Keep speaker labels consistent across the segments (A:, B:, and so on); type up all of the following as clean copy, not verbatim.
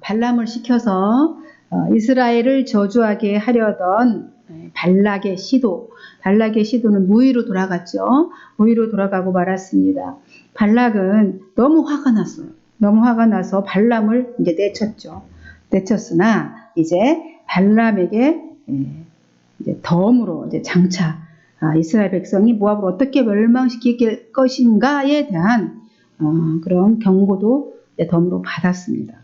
A: 발람을 시켜서 이스라엘을 저주하게 하려던 발락의 시도는 무의로 돌아갔죠. 무의로 돌아가고 말았습니다. 발락은 너무 화가 났어요. 너무 화가 나서 발람을 이제 내쳤죠. 내쳤으나 이제 발람에게 이제 덤으로 이제 장차 이스라엘 백성이 모압을 어떻게 멸망시킬 것인가에 대한 그런 경고도 덤으로 받았습니다.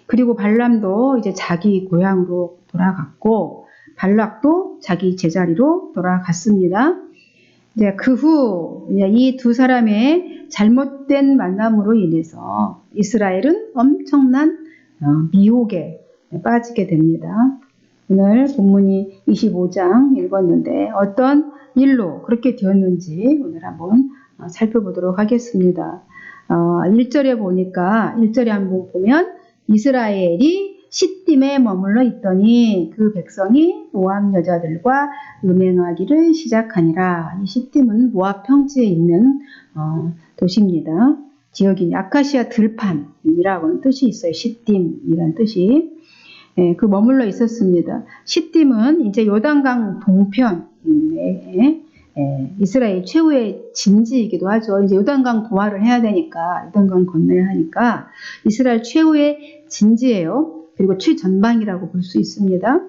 A: 그리고 발람도 이제 자기 고향으로 돌아갔고 발락도 자기 제자리로 돌아갔습니다. 이제 그 후 이 두 사람의 잘못된 만남으로 인해서 이스라엘은 엄청난 미혹에 빠지게 됩니다. 오늘 본문이 25장 읽었는데 어떤 일로 그렇게 되었는지 오늘 한번 살펴보도록 하겠습니다. 1절에 보니까 1절에 한번 보면 이스라엘이 시딤에 머물러 있더니 그 백성이 모압 여자들과 음행하기를 시작하니라. 이 시딤은 모압 평지에 있는 도시입니다. 지역이 아카시아 들판이라고 하는 뜻이 있어요. 시딤이라는 뜻이. 그 머물러 있었습니다. 시딤은 이제 요단강 동편에 이스라엘 최후의 진지이기도 하죠. 이제 요단강 도하를 해야 되니까, 요단강 건너야 하니까 이스라엘 최후의 진지예요. 그리고 최전방이라고 볼 수 있습니다.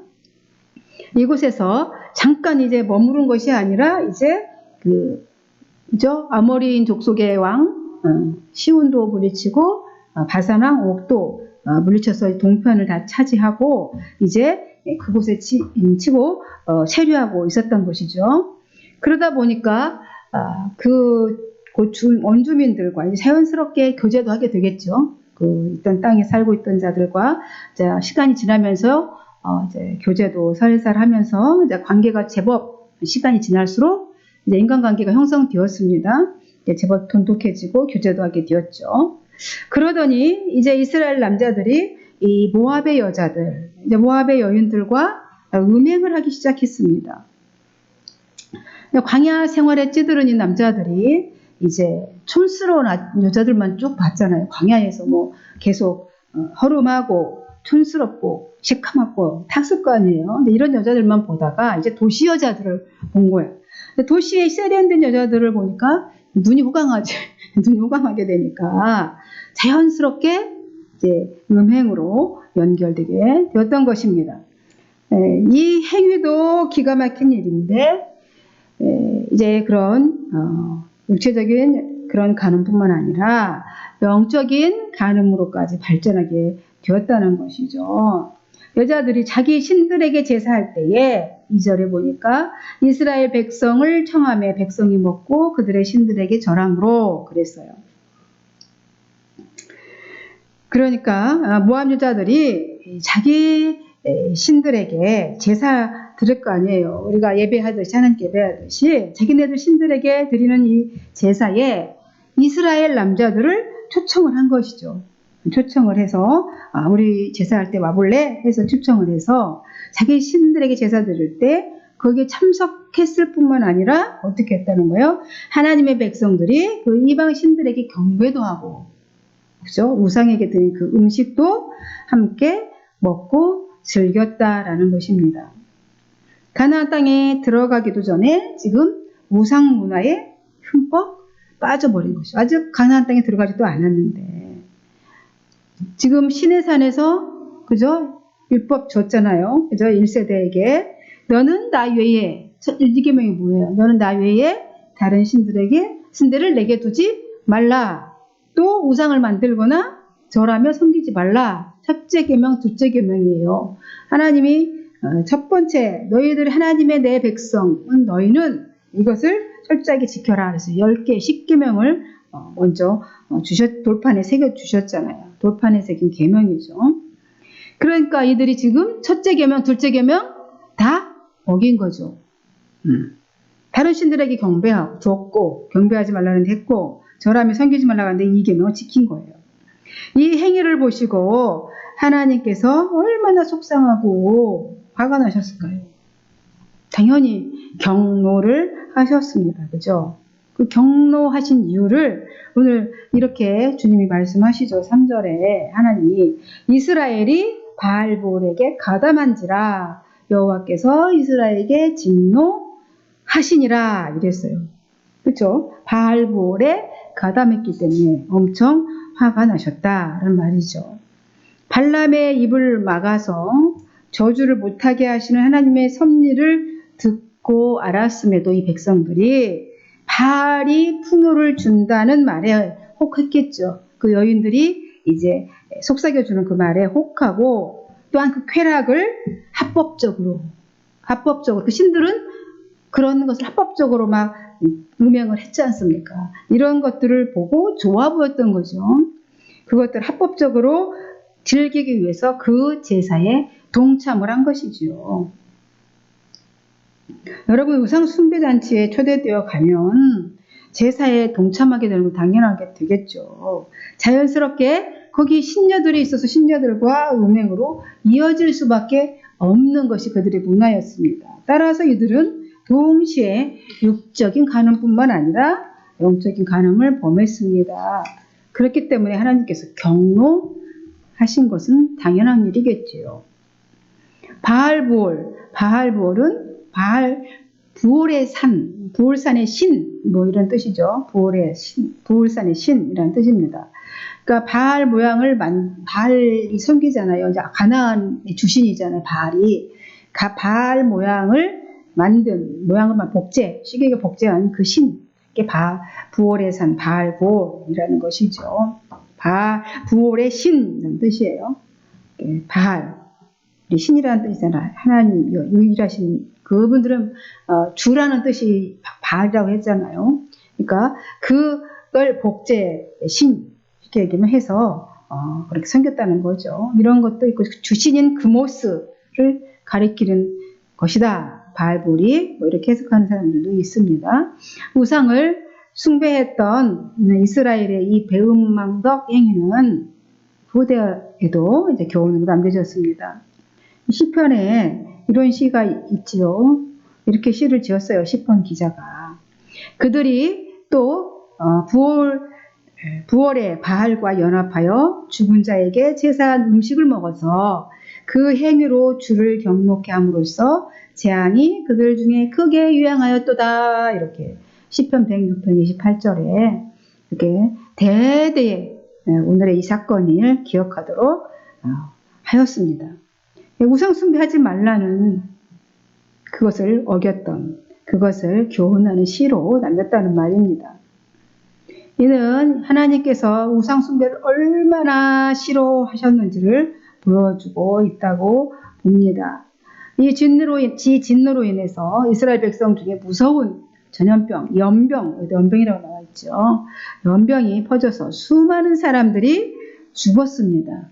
A: 이곳에서 잠깐 이제 머무른 것이 아니라 이제 그죠? 아모리인 족속의 왕 시온도 물리치고 바산 왕 옥도 물리쳐서 동편을 다 차지하고 이제 그곳에 치고 체류하고 있었던 것이죠. 그러다 보니까 그 원주민들과 이제 자연스럽게 교제도 하게 되겠죠. 있던 땅에 살고 있던 자들과 이제 시간이 지나면서 이제 교제도 살살 하면서 이제 관계가 제법 시간이 지날수록 이제 인간관계가 형성되었습니다. 이제 제법 돈독해지고 교제도 하게 되었죠. 그러더니 이제 이스라엘 남자들이 이 모압의 여자들, 이제 모압의 여인들과 음행을 하기 시작했습니다. 광야 생활에 찌들은 이 남자들이 이제 촌스러운 여자들만 쭉 봤잖아요. 광야에서 뭐 계속 허름하고 촌스럽고 시커멓고 탔을 거 아니에요. 근데 이런 여자들만 보다가 이제 도시 여자들을 본 거예요. 도시에 세련된 여자들을 보니까 눈이 호강하게 되니까 자연스럽게 이제 음행으로 연결되게 되었던 것입니다. 이 행위도 기가 막힌 일인데 이제 그런 육체적인 그런 간음뿐만 아니라 영적인 간음으로까지 발전하게 되었다는 것이죠. 여자들이 자기 신들에게 제사할 때에 2절에 보니까 이스라엘 백성을 청하매 백성이 먹고 그들의 신들에게 절함으로 그랬어요. 그러니까 모압 여자들이 자기 신들에게 제사 드릴 거 아니에요. 우리가 예배하듯이 하나님께 예배하듯이 자기네들 신들에게 드리는 이 제사에 이스라엘 남자들을 초청을 한 것이죠. 초청을 해서 우리 제사할 때 와볼래? 해서 초청을 해서 자기 신들에게 제사 드릴 때 거기에 참석했을 뿐만 아니라 어떻게 했다는 거예요? 하나님의 백성들이 그 이방 신들에게 경배도 하고 그죠? 우상에게 드린 그 음식도 함께 먹고 즐겼다라는 것입니다. 가나안 땅에 들어가기도 전에 지금 우상 문화에 흠뻑 빠져버린 것이죠. 아직 가나안 땅에 들어가지도 않았는데 지금 시내산에서 그죠? 율법 줬잖아요. 그죠? 1세대에게 너는 나 외에 첫 1계명이 뭐예요? 너는 나 외에 다른 신들을 내게 두지 말라. 또 우상을 만들거나 절하며 섬기지 말라. 첫째 계명, 둘째 계명이에요. 하나님이 첫 번째 너희들 하나님의 내 백성은 너희는 이것을 철저하게 지켜라. 그래서 10개, 10계명을 먼저 돌판에 새겨 주셨잖아요. 돌판에 새긴 계명이죠. 그러니까 이들이 지금 첫째 계명, 둘째 계명 다 어긴 거죠. 다른 신들에게 경배하고 줬고 경배하지 말라는 했고 절하며 섬기지 말라고 하는데 이 계명을 지킨 거예요. 이 행위를 보시고 하나님께서 얼마나 속상하고 화가 나셨을까요? 당연히 경노를 하셨습니다. 그죠? 그 경노하신 이유를 오늘 이렇게 주님이 말씀하시죠. 3절에 하나님이 이스라엘이 바알볼에게 가담한지라 여호와께서 이스라엘에게 진노하시니라 이랬어요. 그렇죠? 바알볼에 가담했기 때문에 엄청 화가 나셨다라는 말이죠. 발람의 입을 막아서 저주를 못하게 하시는 하나님의 섭리를 듣고 알았음에도 이 백성들이 바알이 풍요를 준다는 말에 혹했겠죠. 그 여인들이 이제 속삭여주는 그 말에 혹하고 또한 그 쾌락을 합법적으로 그 신들은 그런 것을 합법적으로 막 음행을 했지 않습니까? 이런 것들을 보고 좋아 보였던 거죠. 그것들을 합법적으로 즐기기 위해서 그 제사에 동참을 한 것이지요. 여러분 우상 숭배잔치에 초대되어 가면 제사에 동참하게 되는 건 당연하게 되겠죠. 자연스럽게 거기 신녀들이 있어서 신녀들과 음행으로 이어질 수밖에 없는 것이 그들의 문화였습니다. 따라서 이들은 동시에 육적인 간음뿐만 아니라 영적인 간음을 범했습니다. 그렇기 때문에 하나님께서 경노하신 것은 당연한 일이겠지요. 바알볼은 부올의 산, 부올산의 신, 뭐 이런 뜻이죠. 부올산의 신이라는 뜻입니다. 그러니까 바알 모양을 바알이 섬기잖아요. 이제 가나안의 주신이잖아요. 바알이. 바알 모양을 만든 모양을 시계가 복제한 그 신, 이게 부올의 산 바알볼이라는 것이죠. 부올의 신이라는 뜻이에요. 바알, 신이라는 뜻이잖아요. 하나님 유일하신 그분들은 주라는 뜻이 바알이라고 했잖아요. 그러니까 그걸 복제 신 이렇게 얘기만 해서 그렇게 섬겼다는 거죠. 이런 것도 있고 주신인 그모스를 가리키는 것이다. 바알볼이 뭐 이렇게 해석하는 사람들도 있습니다. 우상을 숭배했던 이스라엘의 이 배은망덕 행위는 후대에도 이제 교훈으로 남겨졌습니다. 시편에 이런 시가 있지요. 이렇게 시를 지었어요. 시편 기자가. 그들이 또 부월에 바알과 연합하여 죽은 자에게 제사한 음식을 먹어서 그 행위로 주를 경록케 함으로써 재앙이 그들 중에 크게 유행하였도다. 이렇게 시편 106편 28절에 이렇게 대대에 오늘의 이 사건을 기억하도록 하였습니다. 우상 숭배하지 말라는 그것을 어겼던 그것을 교훈하는 시로 남겼다는 말입니다. 이는 하나님께서 우상 숭배를 얼마나 싫어하셨는지를 보여주고 있다고 봅니다. 이 진노로 인해서 이스라엘 백성 중에 무서운 전염병, 연병이라고 나와 있죠. 연병이 퍼져서 수많은 사람들이 죽었습니다.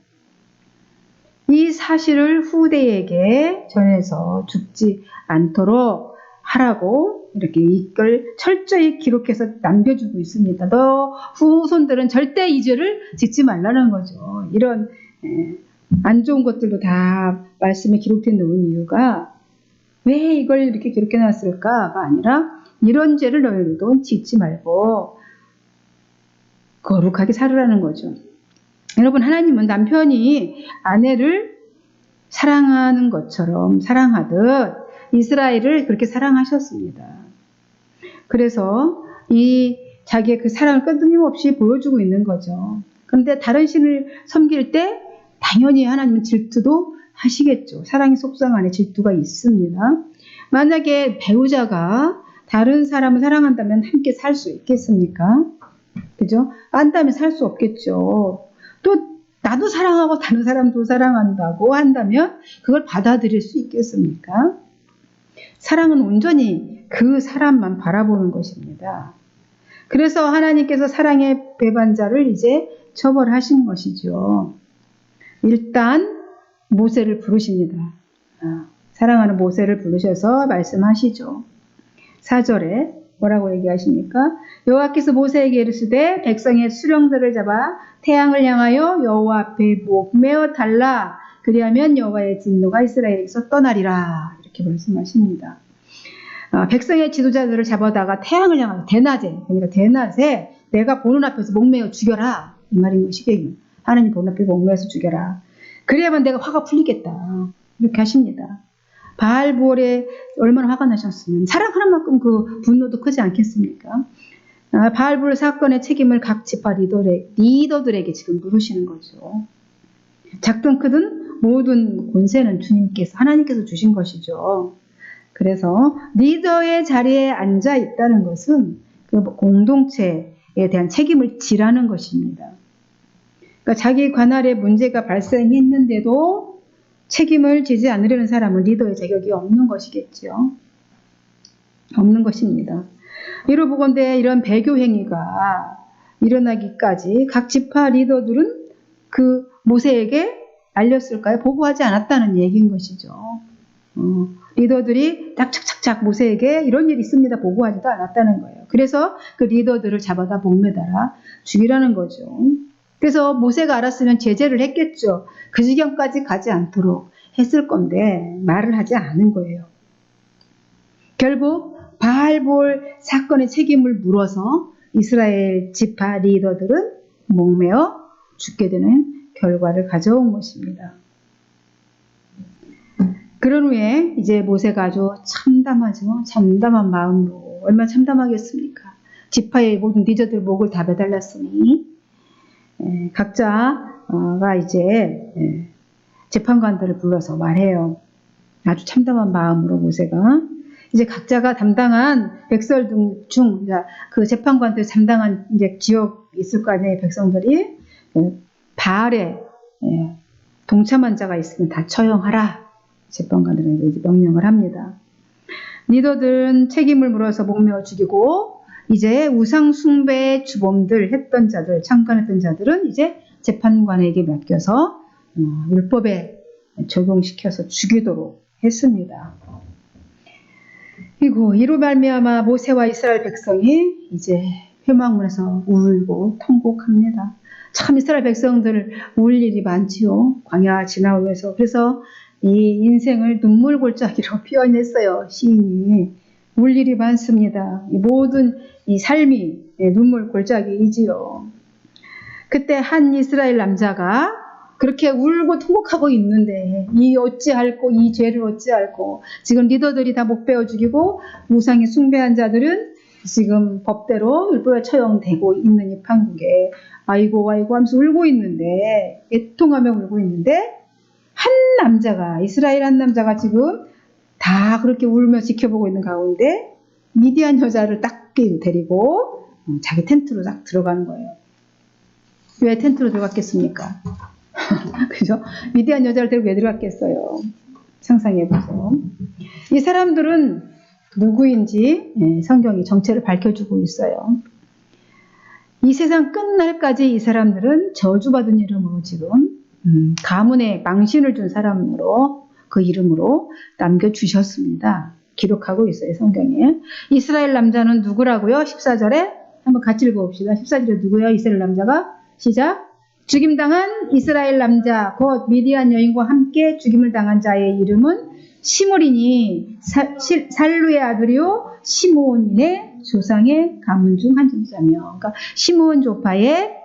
A: 이 사실을 후대에게 전해서 죽지 않도록 하라고 이렇게 이걸 철저히 기록해서 남겨주고 있습니다. 너 후손들은 절대 이 죄를 짓지 말라는 거죠. 이런 안 좋은 것들도 다 말씀에 기록해 놓은 이유가 왜 이걸 이렇게 기록해 놨을까가 아니라 이런 죄를 너희들도 짓지 말고 거룩하게 살으라는 거죠. 여러분, 하나님은 남편이 아내를 사랑하는 것처럼 사랑하듯 이스라엘을 그렇게 사랑하셨습니다. 그래서 자기의 그 사랑을 끊임없이 보여주고 있는 거죠. 그런데 다른 신을 섬길 때 당연히 하나님은 질투도 하시겠죠. 사랑의 속성 안에 질투가 있습니다. 만약에 배우자가 다른 사람을 사랑한다면 함께 살 수 있겠습니까? 그죠? 안다면 살 수 없겠죠. 또 나도 사랑하고 다른 사람도 사랑한다고 한다면 그걸 받아들일 수 있겠습니까? 사랑은 온전히 그 사람만 바라보는 것입니다. 그래서 하나님께서 사랑의 배반자를 이제 처벌하신 것이죠. 일단 모세를 부르십니다. 사랑하는 모세를 부르셔서 말씀하시죠. 4절에 뭐라고 얘기하십니까? 여호와께서 모세에게 이르시되 백성의 수령들을 잡아 태양을 향하여 여호와 앞에 목매어 달라. 그리하면 여호와의 진노가 이스라엘에게서 떠나리라. 이렇게 말씀하십니다. 백성의 지도자들을 잡아다가 태양을 향하여 대낮에, 그러니까 대낮에 내가 보는 앞에서 목매어 죽여라. 이 말인 것이겠요. 하나님 보는 앞에 목매어서 죽여라. 그래야만 내가 화가 풀리겠다. 이렇게 하십니다. 바알부올에 얼마나 화가 나셨으면 사랑하는 만큼 그 분노도 크지 않겠습니까? 바알부올 사건의 책임을 각 지파 리더들에게 지금 물으시는 거죠. 작든 크든 모든 권세는 주님께서, 하나님께서 주신 것이죠. 그래서 리더의 자리에 앉아 있다는 것은 그 공동체에 대한 책임을 지라는 것입니다. 그러니까 자기 관할에 문제가 발생했는데도 책임을 지지 않으려는 사람은 리더의 자격이 없는 것이겠죠. 없는 것입니다. 이로 보건대 이런 배교 행위가 일어나기까지 각 지파 리더들은 그 모세에게 알렸을까요? 보고하지 않았다는 얘기인 것이죠. 리더들이 딱 착착착 모세에게 이런 일이 있습니다. 보고하지도 않았다는 거예요. 그래서 그 리더들을 잡아다 목매달아 죽이라는 거죠. 그래서 모세가 알았으면 제재를 했겠죠. 그 지경까지 가지 않도록 했을 건데 말을 하지 않은 거예요. 결국 바알볼 사건의 책임을 물어서 이스라엘 지파 리더들은 목매어 죽게 되는 결과를 가져온 것입니다. 그런 후에 이제 모세가 아주 참담하죠. 참담한 마음으로. 얼마나 참담하겠습니까? 지파의 모든 리더들 목을 다 매달렸으니 각자가 이제 재판관들을 불러서 말해요. 아주 참담한 마음으로 모세가 이제 각자가 담당한 백성 중 그 재판관들 담당한 이제 지역 있을 거 아니에요. 백성들이 바알에 동참한 자가 있으면 다 처형하라. 재판관들은 이제 명령을 합니다. 리더들은 책임을 물어서 목매어 죽이고 이제 우상 숭배의 주범들 했던 자들, 참관했던 자들은 이제 재판관에게 맡겨서 율법에 적용시켜서 죽이도록 했습니다. 그리고 이로 말미암아 모세와 이스라엘 백성이 이제 회막문에서 울고 통곡합니다. 참 이스라엘 백성들 울 일이 많지요. 광야 지나오면서. 그래서 이 인생을 눈물 골짜기로 표현했어요. 시인이. 울 일이 많습니다. 이 모든 이 삶이 눈물 골짜기이지요. 그때 한 이스라엘 남자가 그렇게 울고 통곡하고 있는데 이 죄를 어찌할꼬. 지금 리더들이 다 목베어 죽이고 우상에 숭배한 자들은 지금 법대로 율법에 처형되고 있는 이 판국에 아이고 하면서 울고 있는데, 애통하며 울고 있는데 한 남자가, 이스라엘 한 남자가 지금 다 그렇게 울며 지켜보고 있는 가운데 미디안 여자를 딱 데리고 자기 텐트로 딱 들어가는 거예요. 왜 텐트로 들어갔겠습니까? 그죠? 미디안 여자를 데리고 왜 들어갔겠어요? 상상해보세요. 이 사람들은 누구인지 성경이 정체를 밝혀주고 있어요. 이 세상 끝날까지 이 사람들은 저주받은 이름으로 지금 가문에 망신을 준 사람으로 그 이름으로 남겨주셨습니다. 기록하고 있어요. 성경에. 이스라엘 남자는 누구라고요? 14절에 한번 같이 읽어봅시다. 14절에 누구예요? 이스라엘 남자가? 시작. 죽임당한 이스라엘 남자 곧 미디안 여인과 함께 죽임을 당한 자의 이름은 시므리니 살루의 아들이요 시므온의 조상의 가문 중 한 존자며, 그러니까 시므온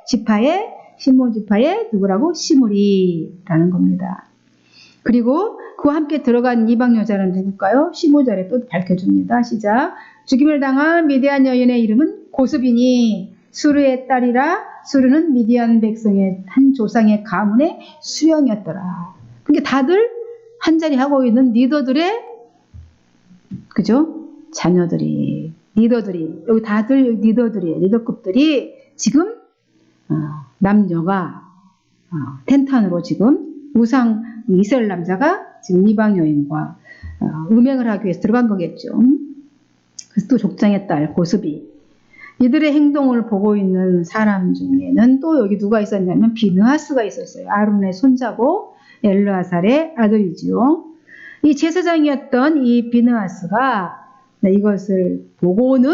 A: 지파의 누구라고? 시므리라는 겁니다. 그리고 그와 함께 들어간 이방 여자는 누굴까요? 15절에 또 밝혀줍니다. 시작. 죽임을 당한 미디안 여인의 이름은 고스비니 수르의 딸이라. 수르는 미디안 백성의 한 조상의 가문의 수령이었더라. 그러니까 다들 한자리 하고 있는 리더들의, 그죠? 자녀들이, 리더들이, 여기 다들 리더들이에요. 리더급들이 지금 남녀가 텐트 안으로 지금 우상 이스라엘 남자가 지금 이방 여인과 음행을 하기 위해서 들어간 거겠죠. 그래서 또 족장의 딸 고스비. 이들의 행동을 보고 있는 사람 중에는 또 여기 누가 있었냐면 비느하스가 있었어요. 아론의 손자고 엘르아살의 아들이지요. 이 제사장이었던 이 비느하스가 이것을 보고는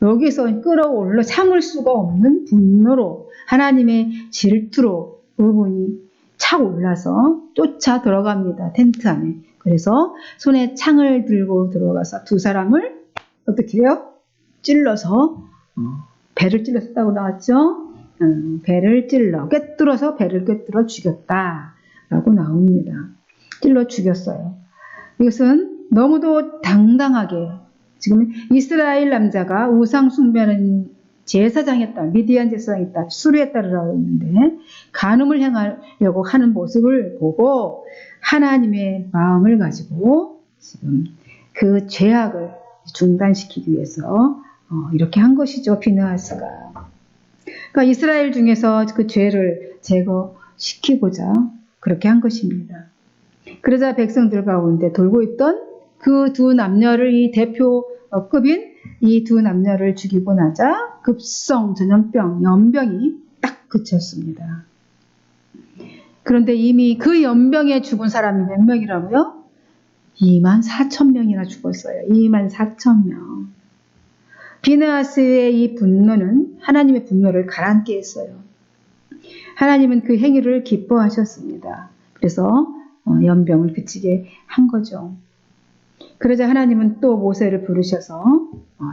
A: 여기서 끌어올라 참을 수가 없는 분노로, 하나님의 질투로 의분이 착 올라서 쫓아 들어갑니다. 텐트 안에. 그래서 손에 창을 들고 들어가서 두 사람을 어떻게 해요? 찔러서 배를 찔렀다고 나왔죠? 배를 찔러 꿰뚫어서 배를 꿰뚫어 죽였다라고 나옵니다. 찔러 죽였어요. 이것은 너무도 당당하게 지금 이스라엘 남자가 우상 숭배하는 제사장이었다, 미디안 제사장이었다, 수르했다라고 했는데 간음을 행하려고 하는 모습을 보고 하나님의 마음을 가지고 지금 그 죄악을 중단시키기 위해서 이렇게 한 것이죠. 비느하스가. 그러니까 이스라엘 중에서 그 죄를 제거시키고자 그렇게 한 것입니다. 그러자 백성들 가운데 돌고 있던 그 두 남녀를 이 대표급인 이 두 남녀를 죽이고 나자 급성 전염병, 연병이 딱 그쳤습니다. 그런데 이미 그 연병에 죽은 사람이 몇 명이라고요? 24,000명이나 죽었어요. 24,000명. 비느하스의 이 분노는 하나님의 분노를 가라앉게 했어요. 하나님은 그 행위를 기뻐하셨습니다. 그래서 연병을 그치게 한 거죠. 그러자 하나님은 또 모세를 부르셔서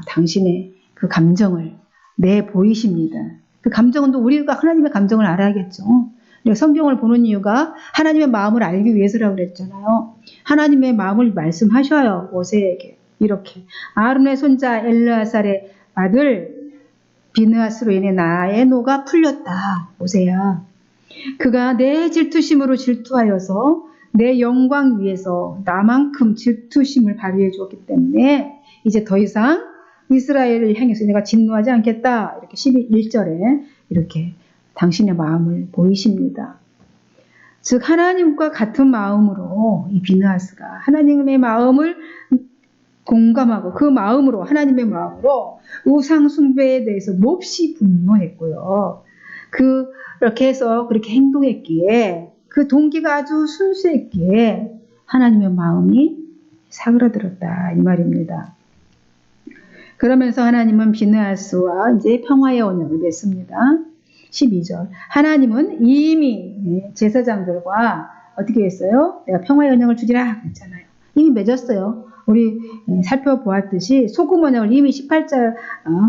A: 당신의 그 감정을 내보이십니다. 그 감정은 또 우리가 하나님의 감정을 알아야겠죠. 우리가 성경을 보는 이유가 하나님의 마음을 알기 위해서라고 그랬잖아요. 하나님의 마음을 말씀하셔요. 모세에게. 이렇게 아론의 손자 엘르아살의 아들 비느하스로 인해 나의 노가 풀렸다. 모세야. 그가 내 질투심으로 질투하여서 내 영광 위에서 나만큼 질투심을 발휘해 주었기 때문에 이제 더 이상 이스라엘을 향해서 내가 진노하지 않겠다. 이렇게 11절에 이렇게 당신의 마음을 보이십니다. 즉 하나님과 같은 마음으로 이 비느하스가 하나님의 마음을 공감하고 그 마음으로 하나님의 마음으로 우상 숭배에 대해서 몹시 분노했고요. 그렇게 해서 그렇게 행동했기에 그 동기가 아주 순수했기에 하나님의 마음이 사그라들었다 이 말입니다. 그러면서 하나님은 비느하스와 이제 평화의 언약을 맺습니다. 12절. 하나님은 이미 제사장들과 어떻게 했어요? 내가 평화의 언약을 주리라 그랬잖아요. 이미 맺었어요. 우리 살펴보았듯이 소금 언약을 이미 18장,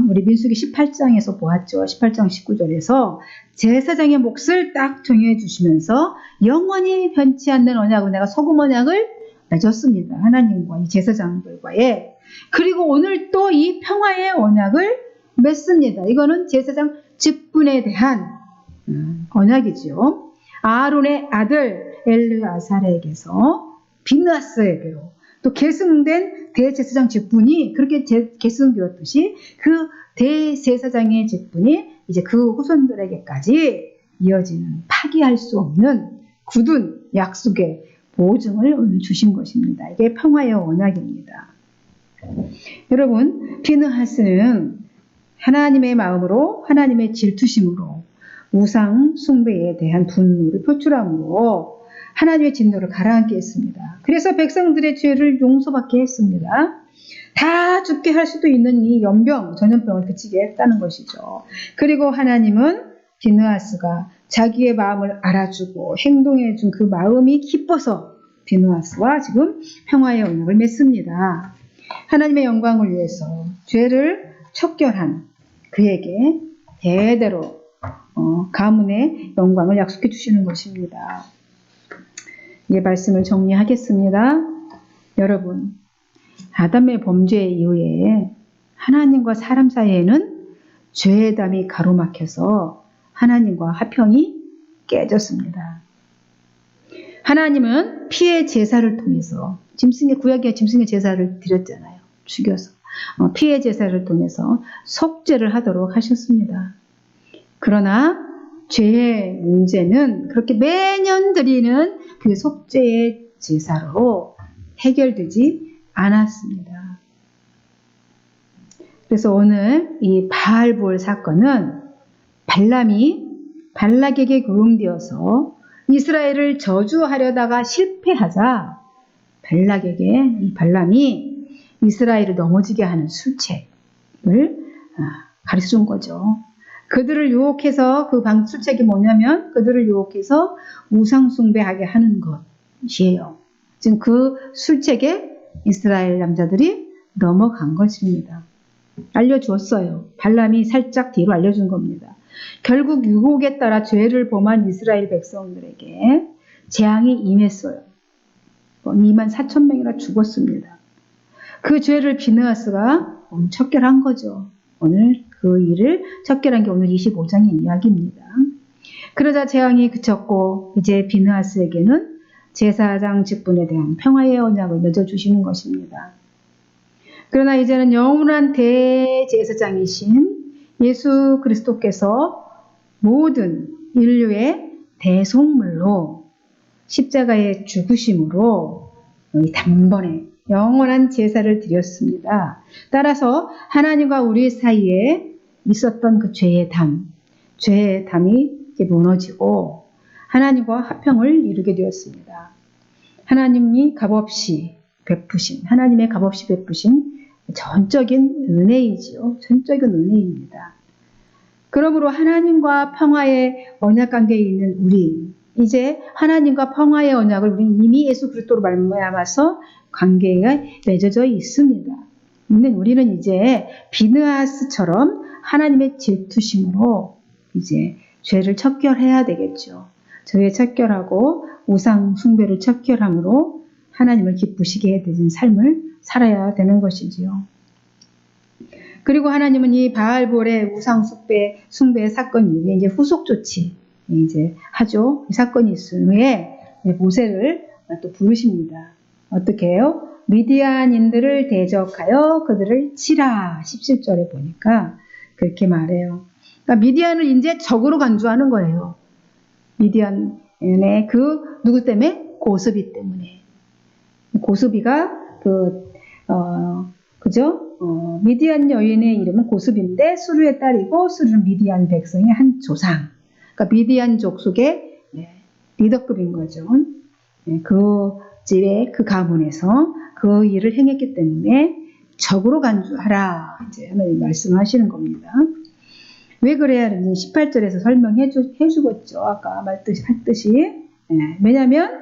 A: 우리 민수기 18장에서 보았죠. 18장 19절에서 제사장의 몫을 딱 정해 주시면서 영원히 변치 않는 언약을 내가 소금 언약을 맺었습니다. 하나님과 이 제사장들과의. 그리고 오늘 또 이 평화의 언약을 맺습니다. 이거는 제사장 직분에 대한 언약이죠. 아론의 아들 엘르아살에게서 비느하스에게로 또 계승된 대제사장 직분이 그렇게 계승되었듯이 그 대제사장의 직분이 이제 그 후손들에게까지 이어지는 파기할 수 없는 굳은 약속의 보증을 오늘 주신 것입니다. 이게 평화의 언약입니다. 여러분, 비느하스는 하나님의 마음으로 하나님의 질투심으로 우상 숭배에 대한 분노를 표출함으로 하나님의 진노를 가라앉게 했습니다. 그래서 백성들의 죄를 용서받게 했습니다. 다 죽게 할 수도 있는 이 연병, 전염병을 그치게 했다는 것이죠. 그리고 하나님은 비느하스가 자기의 마음을 알아주고 행동해준 그 마음이 기뻐서 비느하스와 지금 평화의 언약을 맺습니다. 하나님의 영광을 위해서 죄를 척결한 그에게 대대로 가문의 영광을 약속해 주시는 것입니다. 이 말씀을 정리하겠습니다. 여러분, 아담의 범죄 이후에 하나님과 사람 사이에는 죄의 담이 가로막혀서 하나님과 화평이 깨졌습니다. 하나님은 피의 제사를 통해서 구약의 짐승의 제사를 드렸잖아요. 죽여서 피의 제사를 통해서 속죄를 하도록 하셨습니다. 그러나 죄의 문제는 그렇게 매년 드리는 그 속죄의 제사로 해결되지 않았습니다. 그래서 오늘 이 바알볼 사건은 발람이 발락에게 고용되어서 이스라엘을 저주하려다가 실패하자 발락에게 이 발람이 이스라엘을 넘어지게 하는 술책을 가르쳐 준 거죠. 그들을 유혹해서 그 술책이 뭐냐면 그들을 유혹해서 우상 숭배하게 하는 것이에요. 지금 그 술책에 이스라엘 남자들이 넘어간 것입니다. 알려주었어요. 발람이 살짝 뒤로 알려준 겁니다. 결국 유혹에 따라 죄를 범한 이스라엘 백성들에게 재앙이 임했어요. 24,000명이나 죽었습니다. 그 죄를 비느하스가 척결한 거죠. 오늘 그 일을 척결한 게 오늘 25장의 이야기입니다. 그러자 재앙이 그쳤고 이제 비느하스에게는 제사장 직분에 대한 평화의 언약을 맺어주시는 것입니다. 그러나 이제는 영원한 대제사장이신 예수 그리스도께서 모든 인류의 대속물로 십자가의 죽으심으로 단번에 영원한 제사를 드렸습니다. 따라서 하나님과 우리 사이에 있었던 그 죄의 담이 이제 무너지고 하나님과 화평을 이루게 되었습니다. 하나님이 값없이 베푸신, 하나님의 값없이 베푸신 전적인 은혜이지요. 전적인 은혜입니다. 그러므로 하나님과 평화의 언약 관계에 있는 우리, 이제 하나님과 평화의 언약을 우리는 이미 예수 그리스도로 말미암아서 관계에 맺어져 있습니다. 우리는 이제 비느하스처럼 하나님의 질투심으로 이제 죄를 척결해야 되겠죠. 죄를 척결하고 우상 숭배를 척결함으로 하나님을 기쁘시게 되는 삶을 살아야 되는 것이지요. 그리고 하나님은 이 바알볼의 우상 숭배 사건 이후에 이제 후속 조치 이제 하죠. 이 사건이 있은 후에 모세를 또 부르십니다. 어떻게 해요? 미디안인들을 대적하여 그들을 치라. 17절에 보니까 그렇게 말해요. 그러니까 미디안을 이제 적으로 간주하는 거예요. 미디안의 그 누구 때문에? 고스비 때문에. 고스비가 미디안 여인의 이름은 고스비인데 수르의 딸이고 수르는 미디안 백성의 한 조상. 그러니까 미디안 족속의 리더급인 거죠. 그 집에 그 가문에서 그 일을 행했기 때문에 적으로 간주하라. 이제 하나님 말씀하시는 겁니다. 왜 그래야 하는지 18절에서 설명해 주겠죠. 아까 했듯이. 왜냐하면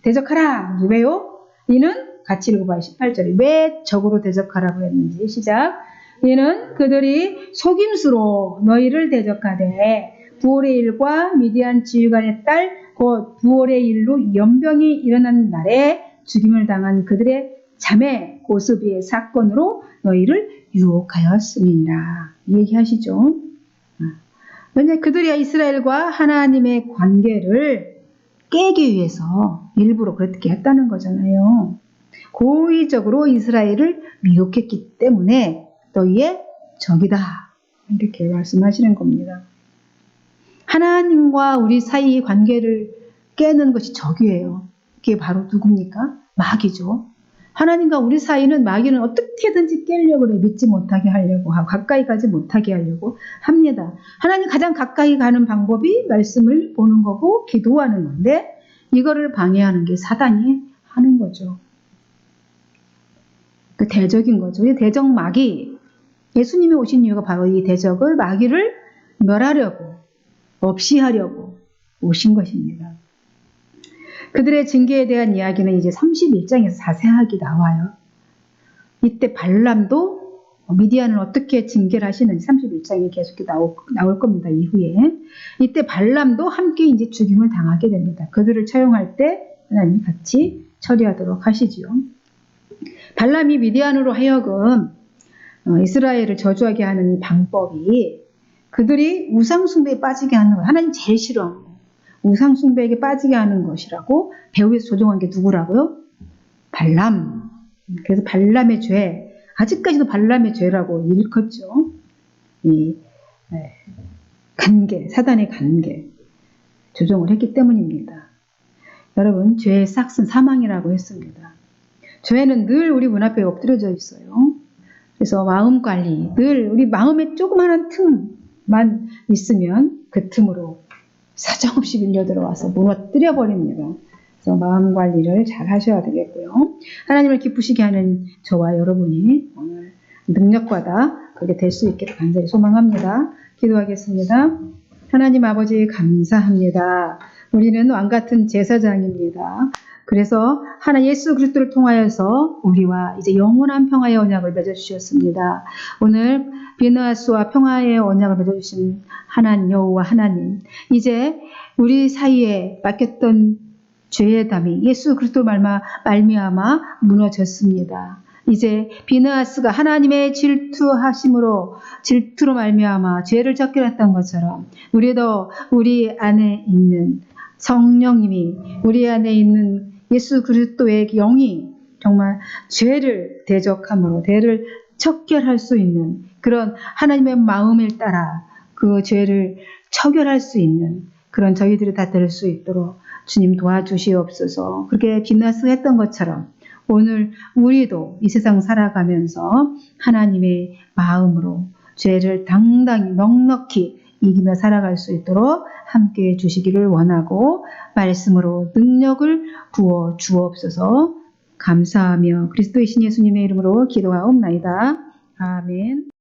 A: 대적하라. 왜요? 이는 같이 읽어봐요. 18절에 왜 적으로 대적하라고 했는지 시작. 이는 그들이 속임수로 너희를 대적하되 부올의 일과 미디안 지휘관의 딸 곧 부올의 일로 연병이 일어난 날에 죽임을 당한 그들의 자매 고스비의 사건으로 너희를 유혹하였습니다. 얘기하시죠. 왜냐하면 그들이 이스라엘과 하나님의 관계를 깨기 위해서 일부러 그렇게 했다는 거잖아요. 고의적으로 이스라엘을 미혹했기 때문에 너희의 적이다. 이렇게 말씀하시는 겁니다. 하나님과 우리 사이의 관계를 깨는 것이 적이에요. 그게 바로 누굽니까? 마귀죠. 하나님과 우리 사이는 마귀는 어떻게든지 깨려고 그래. 믿지 못하게 하려고 하고 가까이 가지 못하게 하려고 합니다. 하나님 가장 가까이 가는 방법이 말씀을 보는 거고 기도하는 건데 이거를 방해하는 게 사단이 하는 거죠. 그 대적인 거죠. 이 대적 마귀. 예수님이 오신 이유가 바로 이 대적을 마귀를 멸하려고 없이 하려고 오신 것입니다. 그들의 징계에 대한 이야기는 이제 31장에서 자세하게 나와요. 이때 발람도 미디안을 어떻게 징계를 하시는지 31장에 계속 나올 겁니다. 이후에. 이때 발람도 함께 이제 죽임을 당하게 됩니다. 그들을 처형할 때 하나님이 같이 처리하도록 하시지요. 발람이 미디안으로 하여금 이스라엘을 저주하게 하는 이 방법이 그들이 우상숭배에 빠지게 하는 거예요. 하나님 제일 싫어하는 거예요. 우상숭배에게 빠지게 하는 것이라고 배후에서 조종한 게 누구라고요? 발람. 그래서 발람의 죄, 아직까지도 발람의 죄라고 일컫죠. 이 간계, 사단의 간계 조종을 했기 때문입니다. 여러분, 죄의 싹은 사망이라고 했습니다. 죄는 늘 우리 문 앞에 엎드려져 있어요. 그래서 마음 관리, 늘 우리 마음에 조그마한 틈만 있으면 그 틈으로 사정없이 밀려 들어와서 무너뜨려 버립니다. 그래서 마음 관리를 잘 하셔야 되겠고요. 하나님을 기쁘시게 하는 저와 여러분이 오늘 능력과다 그렇게 될 수 있기를 간절히 소망합니다. 기도하겠습니다. 하나님 아버지 감사합니다. 우리는 왕같은 제사장입니다. 그래서 하나 예수 그리스도를 통하여서 우리와 이제 영원한 평화의 언약을 맺어주셨습니다. 오늘 비느하스와 평화의 언약을 맺어주신 하나님, 여호와 하나님, 이제 우리 사이에 맡겼던 죄의 담이 예수 그리스도 말미암아 무너졌습니다. 이제 비느하스가 하나님의 질투로 말미암아 죄를 척결했던 것처럼 우리도 우리 안에 있는 성령님이, 우리 안에 있는 예수 그리스도의 영이 정말 죄를 대적함으로 죄를 척결할 수 있는 그런 하나님의 마음을 따라 그 죄를 처결할 수 있는 그런 저희들이 다 될 수 있도록 주님 도와주시옵소서. 그렇게 비느하스가 했던 것처럼 오늘 우리도 이 세상 살아가면서 하나님의 마음으로 죄를 당당히 넉넉히 이기며 살아갈 수 있도록 함께해 주시기를 원하고 말씀으로 능력을 부어 주옵소서. 감사하며 그리스도의 신 예수님의 이름으로 기도하옵나이다. 아멘.